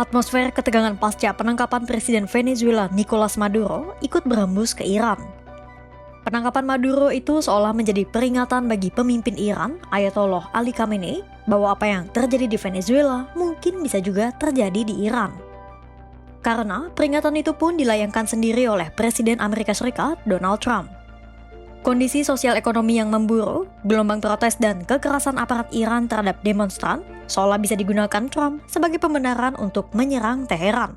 Atmosfer ketegangan pasca penangkapan Presiden Venezuela Nicolas Maduro ikut berhembus ke Iran. Penangkapan Maduro itu seolah menjadi peringatan bagi pemimpin Iran, Ayatollah Ali Khamenei, bahwa apa yang terjadi di Venezuela mungkin bisa juga terjadi di Iran. Karena peringatan itu pun dilayangkan sendiri oleh Presiden Amerika Serikat Donald Trump. Kondisi sosial ekonomi yang memburuk, gelombang protes dan kekerasan aparat Iran terhadap demonstran seolah bisa digunakan Trump sebagai pembenaran untuk menyerang Teheran.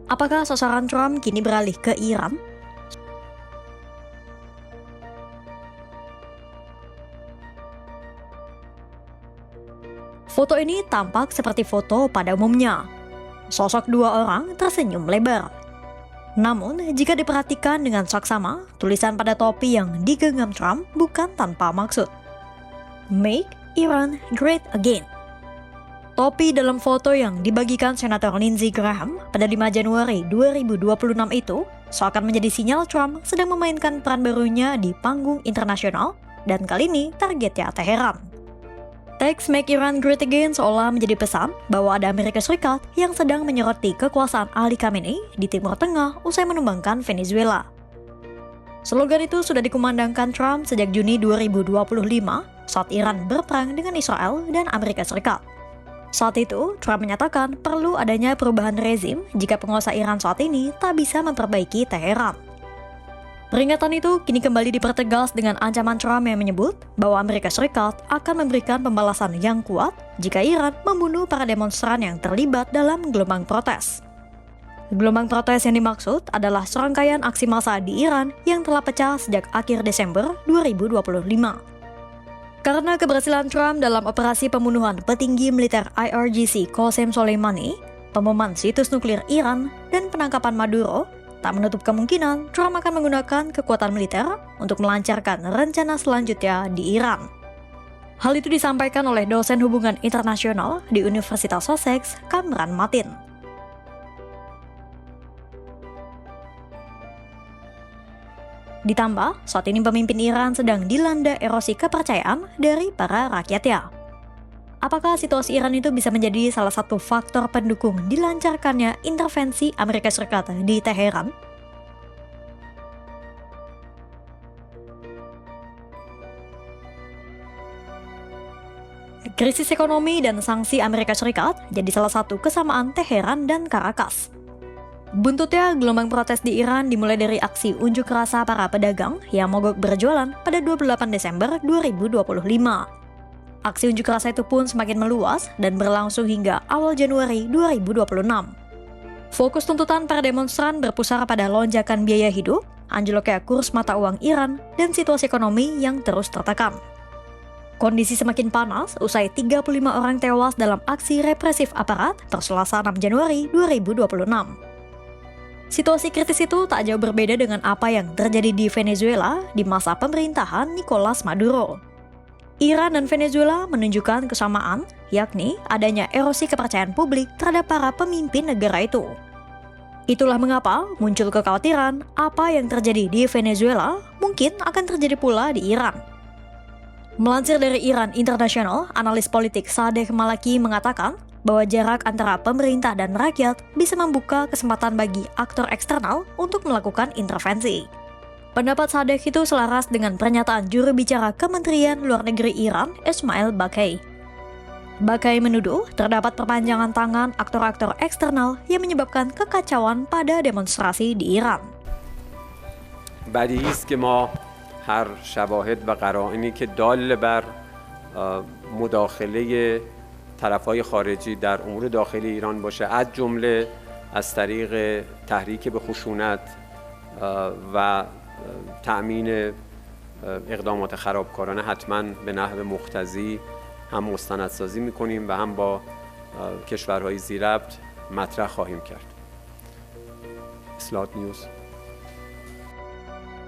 Apakah sasaran Trump kini beralih ke Iran? Foto ini tampak seperti foto pada umumnya. Sosok dua orang tersenyum lebar. Namun, jika diperhatikan dengan saksama, tulisan pada topi yang digenggam Trump bukan tanpa maksud. Make Iran Great Again. Topi dalam foto yang dibagikan Senator Lindsey Graham pada 5 Januari 2026 itu seakan menjadi sinyal Trump sedang memainkan peran barunya di panggung internasional dan kali ini targetnya Teheran. Teks Make Iran Great Again seolah menjadi pesan bahwa ada Amerika Serikat yang sedang menyoroti kekuasaan Ali Khamenei di Timur Tengah usai menumbangkan Venezuela. Slogan itu sudah dikumandangkan Trump sejak Juni 2025 saat Iran berperang dengan Israel dan Amerika Serikat. Saat itu, Trump menyatakan perlu adanya perubahan rezim jika penguasa Iran saat ini tak bisa memperbaiki Teheran. Peringatan itu kini kembali dipertegas dengan ancaman Trump yang menyebut bahwa Amerika Serikat akan memberikan pembalasan yang kuat jika Iran membunuh para demonstran yang terlibat dalam gelombang protes. Gelombang protes yang dimaksud adalah serangkaian aksi massa di Iran yang telah pecah sejak akhir Desember 2025. Karena keberhasilan Trump dalam operasi pembunuhan petinggi militer IRGC Qasem Soleimani, pemboman situs nuklir Iran, dan penangkapan Maduro, tak menutup kemungkinan Trump akan menggunakan kekuatan militer untuk melancarkan rencana selanjutnya di Iran. Hal itu disampaikan oleh dosen hubungan internasional di Universitas Sussex, Kamran Matin. Ditambah, saat ini pemimpin Iran sedang dilanda erosi kepercayaan dari para rakyatnya. Apakah situasi Iran itu bisa menjadi salah satu faktor pendukung dilancarkannya intervensi Amerika Serikat di Teheran? Krisis ekonomi dan sanksi Amerika Serikat jadi salah satu kesamaan Teheran dan Caracas. Buntutnya, gelombang protes di Iran dimulai dari aksi unjuk rasa para pedagang yang mogok berjualan pada 28 Desember 2025. Aksi unjuk rasa itu pun semakin meluas dan berlangsung hingga awal Januari 2026. Fokus tuntutan para demonstran berpusar pada lonjakan biaya hidup, anjloknya kurs mata uang Iran, dan situasi ekonomi yang terus tertekan. Kondisi semakin panas usai 35 orang tewas dalam aksi represif aparat per Selasa 6 Januari 2026. Situasi kritis itu tak jauh berbeda dengan apa yang terjadi di Venezuela di masa pemerintahan Nicolas Maduro. Iran dan Venezuela menunjukkan kesamaan, yakni adanya erosi kepercayaan publik terhadap para pemimpin negara itu. Itulah mengapa muncul kekhawatiran apa yang terjadi di Venezuela mungkin akan terjadi pula di Iran. Melansir dari Iran International, analis politik Sadegh Malaki mengatakan bahwa jarak antara pemerintah dan rakyat bisa membuka kesempatan bagi aktor eksternal untuk melakukan intervensi. Pendapat Sadegh itu selaras dengan pernyataan juru bicara Kementerian Luar Negeri Iran, Ismail Baqai. Baqai menuduh terdapat perpanjangan tangan aktor-aktor eksternal yang menyebabkan kekacauan pada demonstrasi di Iran. بدیهی است که ما هر شواهد و قرائنی که دال بر مداخله طرف‌های خارجی در امور داخلی ایران باشه، از جمله از طریق تحریک به خشونت و تأمین اقدامات خرابکارانه حتما به نحو مقتضی هم مستندسازی می‌کنیم و هم با کشورهای ذی‌ربط مطرح خواهیم کرد. اصلاحات نیوز.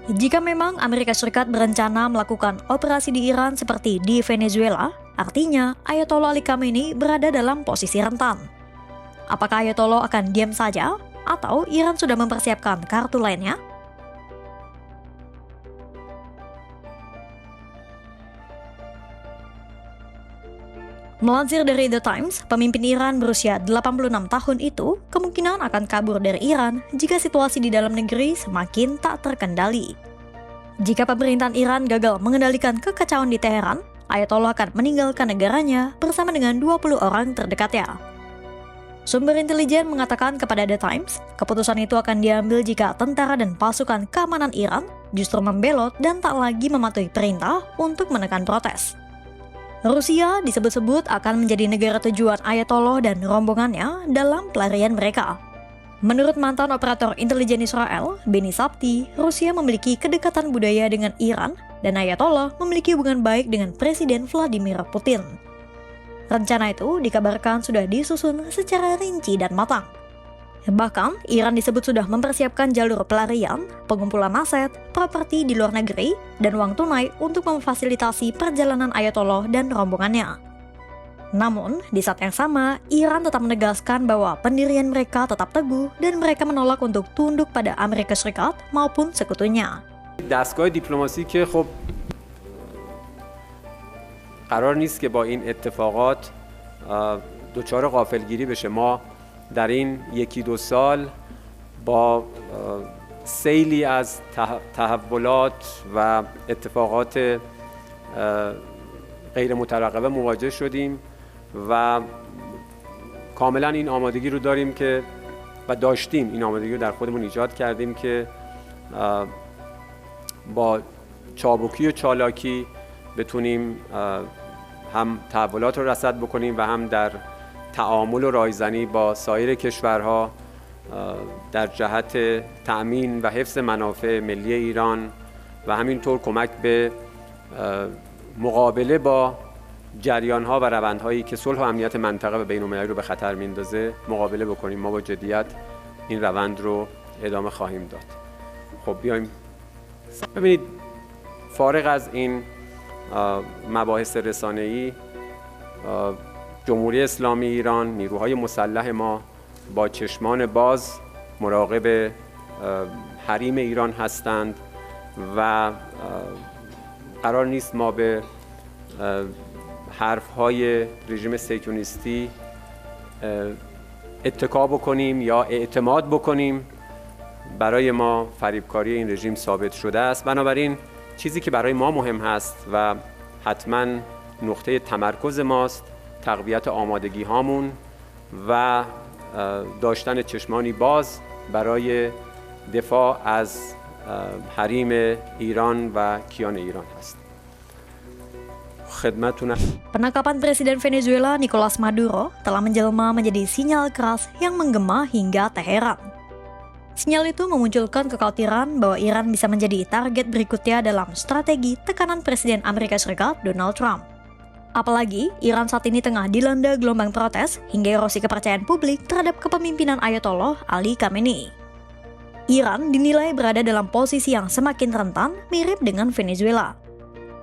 Jika memang Amerika Serikat berencana melakukan operasi di Iran seperti di Venezuela, artinya Ayatollah Ali Khamenei berada dalam posisi rentan. Apakah Ayatollah akan diam saja atau Iran sudah mempersiapkan kartu lainnya? Melansir dari The Times, pemimpin Iran berusia 86 tahun itu kemungkinan akan kabur dari Iran jika situasi di dalam negeri semakin tak terkendali. Jika pemerintahan Iran gagal mengendalikan kekacauan di Teheran, Ayatollah akan meninggalkan negaranya bersama dengan 20 orang terdekatnya. Sumber intelijen mengatakan kepada The Times, keputusan itu akan diambil jika tentara dan pasukan keamanan Iran justru membelot dan tak lagi mematuhi perintah untuk menekan protes. Rusia disebut-sebut akan menjadi negara tujuan Ayatollah dan rombongannya dalam pelarian mereka. Menurut mantan operator intelijen Israel, Benny Sapti, Rusia memiliki kedekatan budaya dengan Iran dan Ayatollah memiliki hubungan baik dengan Presiden Vladimir Putin. Rencana itu dikabarkan sudah disusun secara rinci dan matang. Bahkan, Iran disebut sudah mempersiapkan jalur pelarian, pengumpulan aset, properti di luar negeri, dan uang tunai untuk memfasilitasi perjalanan Ayatollah dan rombongannya. Namun, di saat yang sama, Iran tetap menegaskan bahwa pendirian mereka tetap teguh dan mereka menolak untuk tunduk pada Amerika Serikat maupun sekutunya. دستگاه دیپلماسی که خب قرار نیست که با این اتفاقات دچار غافلگیری بشه. ما در این یکی دو سال با سیلی از تحولات و اتفاقات غیر مترقبه مواجه شدیم و کاملا این آمادگی رو داریم که و داشتیم این آمادگی رو در خودمون ایجاد کردیم که با چابکی و چالاکی بتونیم هم تحولات رو رصد بکنیم و هم در تعامل و رایزنی با سایر کشورها در جهت تأمین و حفظ منافع ملی ایران و همینطور کمک به مقابله با جریان‌ها و روندهایی که صلح و امنیت منطقه و بین‌المللی رو به خطر میندازه مقابله بکنیم. ما با جدیت این روند رو ادامه خواهیم داد. خب بیایم ببینید، فارغ از این مباحث رسانه‌ای، جمهوری اسلامی ایران، نیروهای مسلح ما با چشمان باز مراقب حریم ایران هستند و قرار نیست ما به حرف‌های رژیم صهیونیستی اتکا بکنیم یا اعتماد بکنیم. برای ما فریبکاری این رژیم ثابت شده است. بنابراین چیزی که برای ما مهم هست و حتما نقطه تمرکز ماست تقویت آمادگی هامون و داشتن چشمانی باز برای دفاع از حریم ایران و کیان ایران هست. Penangkapan Presiden Venezuela Nicolas Maduro telah menjelma menjadi sinyal keras yang menggema hingga Teheran. Sinyal itu memunculkan kekhawatiran bahwa Iran bisa menjadi target berikutnya dalam strategi tekanan Presiden Amerika Serikat Donald Trump. Apalagi, Iran saat ini tengah dilanda gelombang protes hingga erosi kepercayaan publik terhadap kepemimpinan Ayatollah Ali Khamenei. Iran dinilai berada dalam posisi yang semakin rentan mirip dengan Venezuela.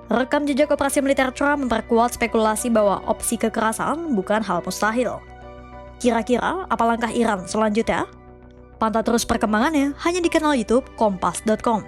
Rekam jejak operasi militer Trump memperkuat spekulasi bahwa opsi kekerasan bukan hal mustahil. Kira-kira apa langkah Iran selanjutnya? Pantau terus perkembangannya hanya di kanal YouTube Kompas.com.